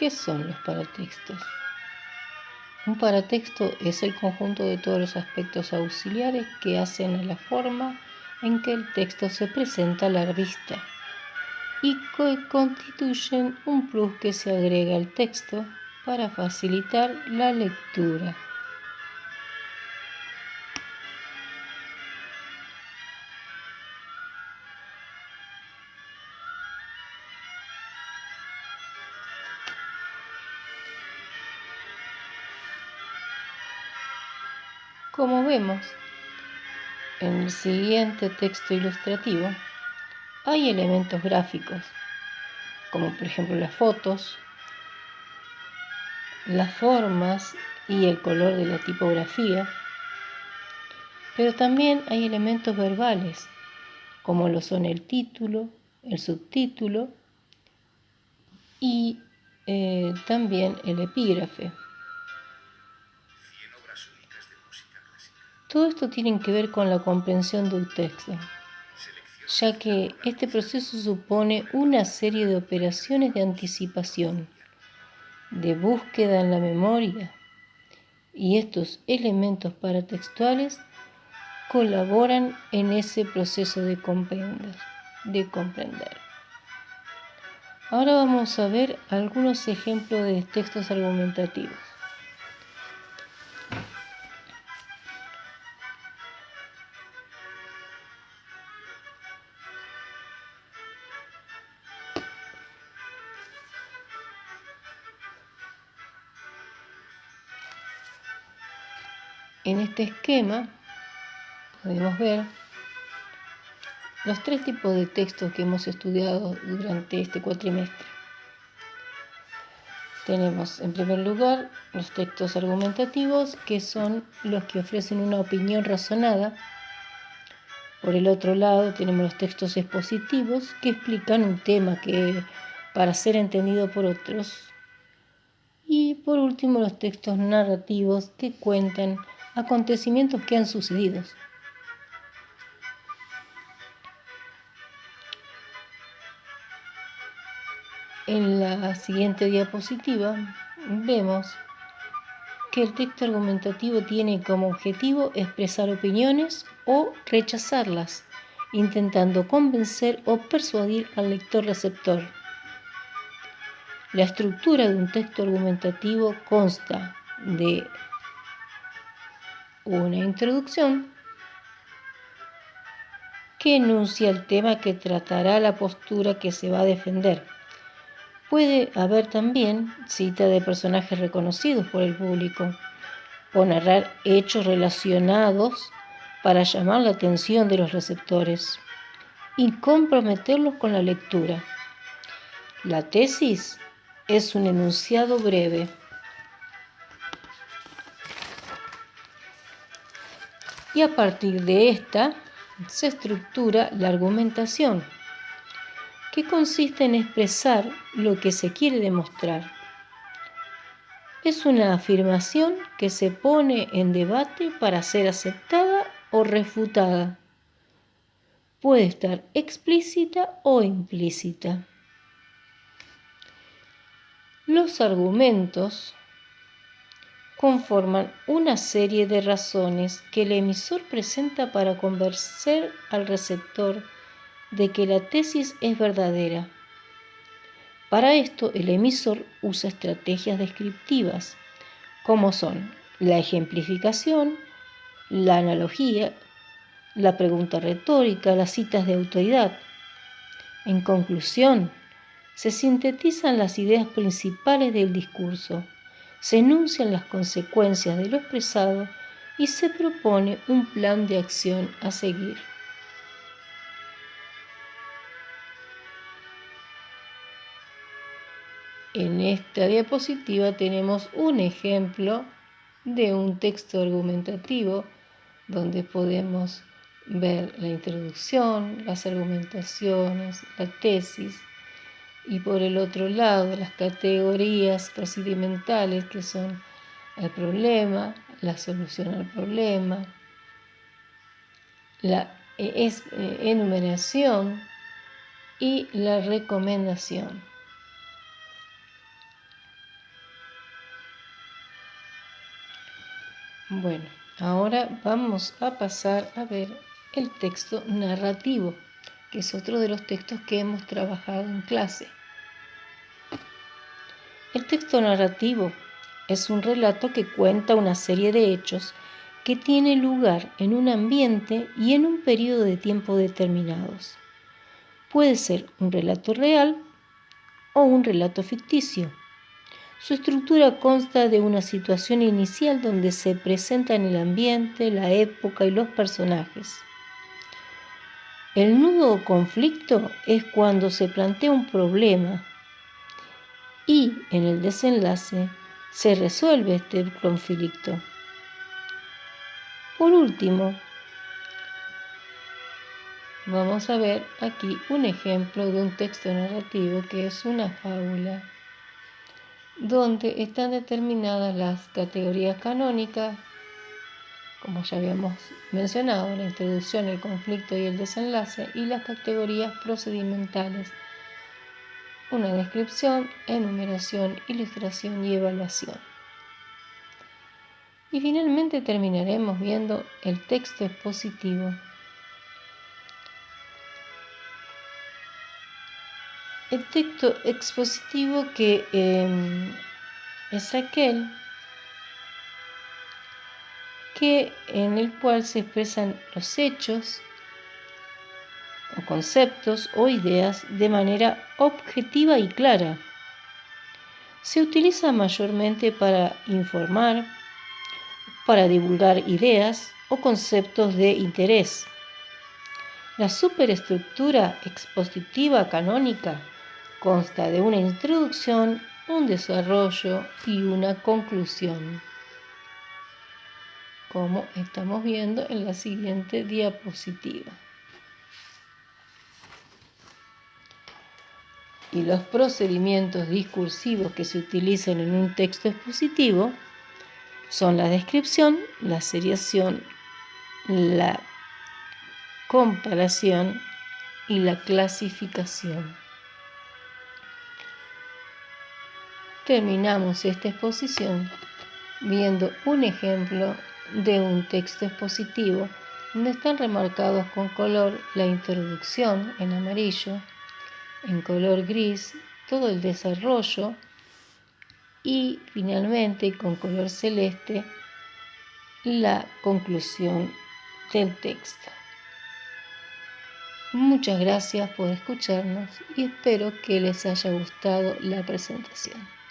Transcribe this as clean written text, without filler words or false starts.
¿Qué son los paratextos? Un paratexto es el conjunto de todos los aspectos auxiliares que hacen a la forma en que el texto se presenta a la vista y que constituyen un plus que se agrega al texto para facilitar la lectura. Como vemos en el siguiente texto ilustrativo, hay elementos gráficos, como por ejemplo las fotos, las formas y el color de la tipografía, pero también hay elementos verbales, como lo son el título, el subtítulo y también el epígrafe. Todo esto tiene que ver con la comprensión de un texto, ya que este proceso supone una serie de operaciones de anticipación, de búsqueda en la memoria, y estos elementos paratextuales colaboran en ese proceso de comprender. Ahora vamos a ver algunos ejemplos de textos argumentativos. En este esquema podemos ver los tres tipos de textos que hemos estudiado durante este cuatrimestre. Tenemos en primer lugar los textos argumentativos, que son los que ofrecen una opinión razonada. Por el otro lado tenemos los textos expositivos, que explican un tema para ser entendido por otros. Y por último los textos narrativos, que cuentan acontecimientos que han sucedido. En la siguiente diapositiva vemos que el texto argumentativo tiene como objetivo expresar opiniones o rechazarlas, intentando convencer o persuadir al lector receptor. La estructura de un texto argumentativo consta de una introducción que enuncia el tema que tratará, la postura que se va a defender. Puede haber también cita de personajes reconocidos por el público o narrar hechos relacionados para llamar la atención de los receptores y comprometerlos con la lectura. La tesis es un enunciado breve. Y a partir de esta se estructura la argumentación, que consiste en expresar lo que se quiere demostrar. Es una afirmación que se pone en debate para ser aceptada o refutada. Puede estar explícita o implícita. Los argumentos conforman una serie de razones que el emisor presenta para convencer al receptor de que la tesis es verdadera. Para esto, el emisor usa estrategias descriptivas, como son la ejemplificación, la analogía, la pregunta retórica, las citas de autoridad. En conclusión, se sintetizan las ideas principales del discurso, se enuncian las consecuencias de lo expresado y se propone un plan de acción a seguir. En esta diapositiva tenemos un ejemplo de un texto argumentativo donde podemos ver la introducción, las argumentaciones, la tesis y por el otro lado las categorías procedimentales, que son el problema, la solución al problema, la enumeración y la recomendación. Bueno, ahora vamos a pasar a ver el texto narrativo, que es otro de los textos que hemos trabajado en clase. El texto narrativo es un relato que cuenta una serie de hechos que tiene lugar en un ambiente y en un periodo de tiempo determinados. Puede ser un relato real o un relato ficticio. Su estructura consta de una situación inicial donde se presentan el ambiente, la época y los personajes. El nudo o conflicto es cuando se plantea un problema y en el desenlace se resuelve este conflicto. Por último, vamos a ver aquí un ejemplo de un texto narrativo que es una fábula, donde están determinadas las categorías canónicas, como ya habíamos mencionado, la introducción, el conflicto y el desenlace, y las categorías procedimentales, una descripción, enumeración, ilustración y evaluación. Y finalmente terminaremos viendo el texto expositivo. El texto expositivo que es aquel en el cual se expresan los hechos o conceptos o ideas de manera objetiva y clara. Se utiliza mayormente para informar, para divulgar ideas o conceptos de interés. La superestructura expositiva canónica consta de una introducción, un desarrollo y una conclusión, como estamos viendo en la siguiente diapositiva. Y los procedimientos discursivos que se utilizan en un texto expositivo son la descripción, la seriación, la comparación y la clasificación. Terminamos esta exposición viendo un ejemplo de un texto expositivo donde están remarcados con color la introducción en amarillo, en color gris todo el desarrollo y finalmente con color celeste la conclusión del texto. Muchas gracias por escucharnos y espero que les haya gustado la presentación.